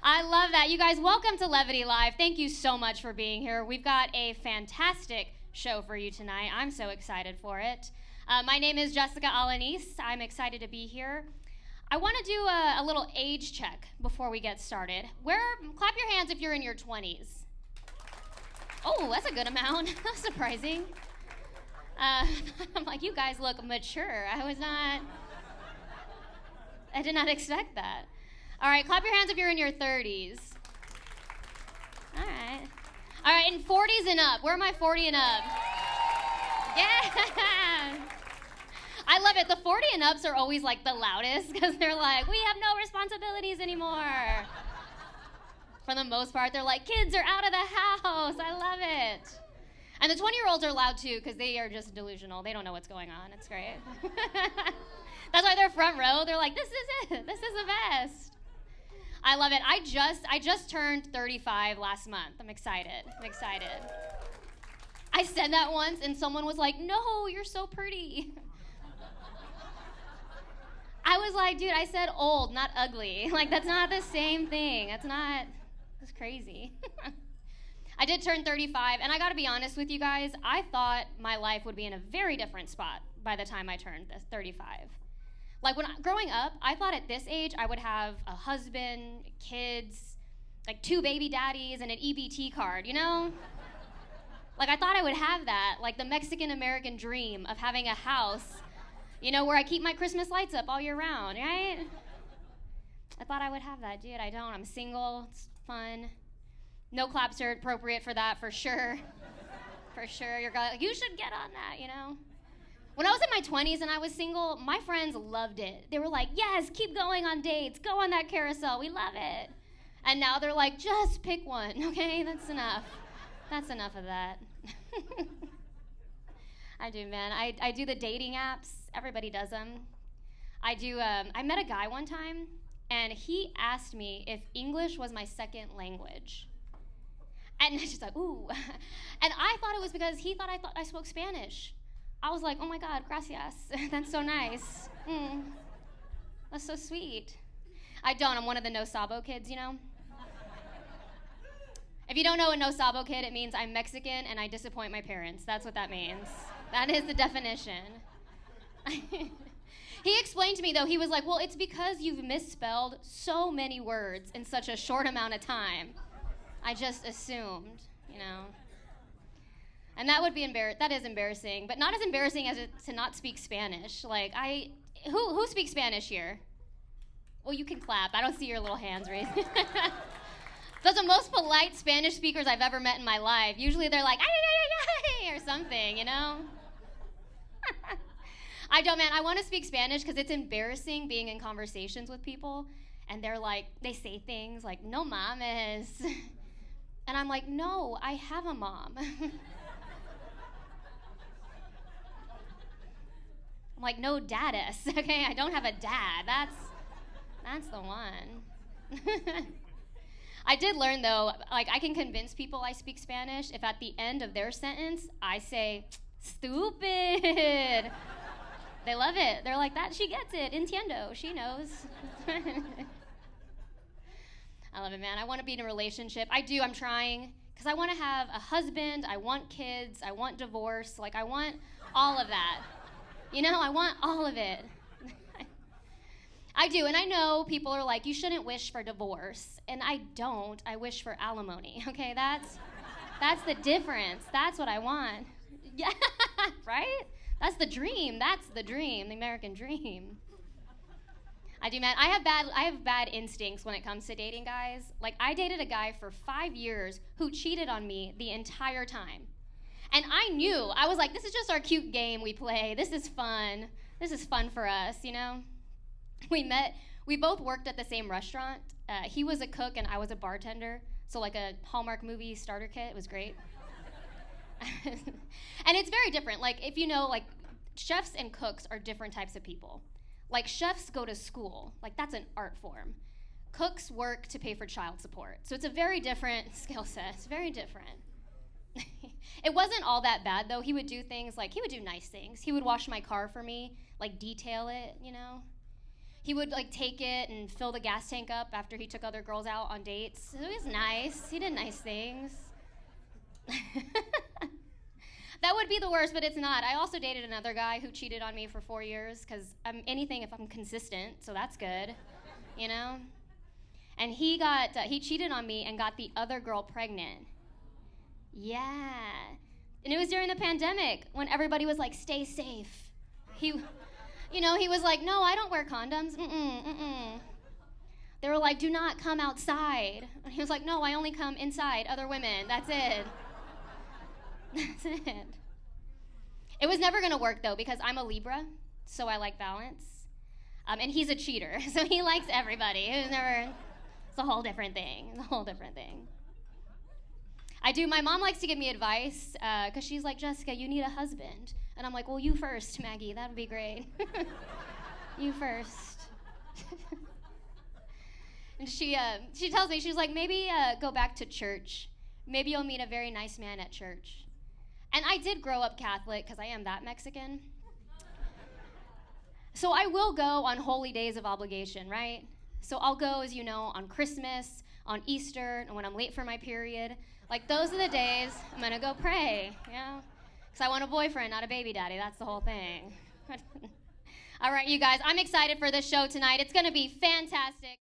I love that. You guys, welcome to Levity Live. Thank you so much for being here. We've got a fantastic show for you tonight. I'm so excited for it. My name is Jessica Alaniz. I'm excited to be here. I want to do a little age check before we get started. Clap your hands if you're in your 20s. Oh, that's a good amount. That's surprising. I'm like, you guys look mature. I did not expect that. All right, clap your hands if you're in your 30s. All right. All right, and 40s and up. Where are my 40 and up? Yeah. I love it. The 40 and ups are always like the loudest because they're like, we have no responsibilities anymore. For the most part, they're like, kids are out of the house. I love it. And the 20-year-olds are loud too because they are just delusional. They don't know what's going on. It's great. That's why they're front row. They're like, this is it. This is the best. I love it. I just turned 35 last month. I'm excited. I said that once and someone was like, no, you're so pretty. I was like, dude, I said old, not ugly. Like, that's not the same thing. That's crazy. I did turn 35, and I gotta be honest with you guys, I thought my life would be in a very different spot by the time I turned 35. Like, growing up, I thought at this age I would have a husband, kids, like 2 baby daddies, and an EBT card, you know? Like, I thought I would have that, like the Mexican-American dream of having a house, you know, where I keep my Christmas lights up all year round, right? I thought I would have that, dude. I don't. I'm single. It's fun. No claps are appropriate for that, for sure. For sure. You should get on that, you know? When I was in my 20s and I was single, my friends loved it. They were like, yes, keep going on dates. Go on that carousel. We love it. And now they're like, just pick one, okay? That's enough. That's enough of that. I do, man. I do the dating apps. Everybody does them. I met a guy one time, and he asked me if English was my second language. And it's just like, ooh. And I thought it was because he thought I spoke Spanish. I was like, oh my God, gracias. That's so nice. That's so sweet. I don't. I'm one of the no sabo kids, you know? If you don't know a no sabo kid, it means I'm Mexican and I disappoint my parents. That's what that means. That is the definition. He explained to me, though, he was like, well, it's because you've misspelled so many words in such a short amount of time. I just assumed, you know. And that would be that is embarrassing, but not as embarrassing as to not speak Spanish. Like, who speaks Spanish here? Well, you can clap. I don't see your little hands raised. Those are the most polite Spanish speakers I've ever met in my life. Usually they're like, ay, ay, ay, ay, or something, you know? I don't, man. I want to speak Spanish because it's embarrassing being in conversations with people, and they're like, they say things like, no mames. And I'm like, no, I have a mom. I'm like, no daddus, okay? I don't have a dad. That's the one. I did learn, though, like, I can convince people I speak Spanish if at the end of their sentence I say, stupid. They love it. They're like, that, she gets it. Entiendo. She knows. I love it, man. I want to be in a relationship. I do. I'm trying. Because I want to have a husband. I want kids. I want divorce. Like, I want all of that. You know, I want all of it. I do. And I know people are like, you shouldn't wish for divorce. And I don't. I wish for alimony. Okay, that's the difference. That's what I want. Yeah, right? That's the dream. That's the dream, the American dream. I do, man. I have bad instincts when it comes to dating guys. Like, I dated a guy for 5 years who cheated on me the entire time. And I knew. I was like, this is just our cute game we play. This is fun. This is fun for us, you know? We both worked at the same restaurant. He was a cook and I was a bartender. So like a Hallmark movie starter kit. It was great. And it's very different. Like, if you know, like, chefs and cooks are different types of people. Like, chefs go to school. Like, that's an art form. Cooks work to pay for child support. So it's a very different skill set. It's very different. It wasn't all that bad, though. He would do things like, he would do nice things. He would wash my car for me, like detail it, you know. He would like take it and fill the gas tank up after he took other girls out on dates. So he was nice. He did nice things. That would be the worst, but it's not. I also dated another guy who cheated on me for 4 years because I'm anything if I'm consistent, so that's good, you know? And he cheated on me and got the other girl pregnant. Yeah. And it was during the pandemic when everybody was like, stay safe. He was like, no, I don't wear condoms. They were like, do not come outside. And he was like, no, I only come inside other women. That's it. That's it. It was never going to work, though, because I'm a Libra, so I like balance. And he's a cheater, so he likes everybody. It's a whole different thing. It's a whole different thing. My mom likes to give me advice, because she's like, Jessica, you need a husband. And I'm like, well, you first, Maggie. That would be great. You first. And she tells me, she's like, maybe go back to church. Maybe you'll meet a very nice man at church. And I did grow up Catholic because I am that Mexican. So I will go on holy days of obligation, right? So I'll go, as you know, on Christmas, on Easter, and when I'm late for my period. Like, those are the days I'm going to go pray, you know? Because I want a boyfriend, not a baby daddy. That's the whole thing. All right, you guys, I'm excited for this show tonight. It's going to be fantastic.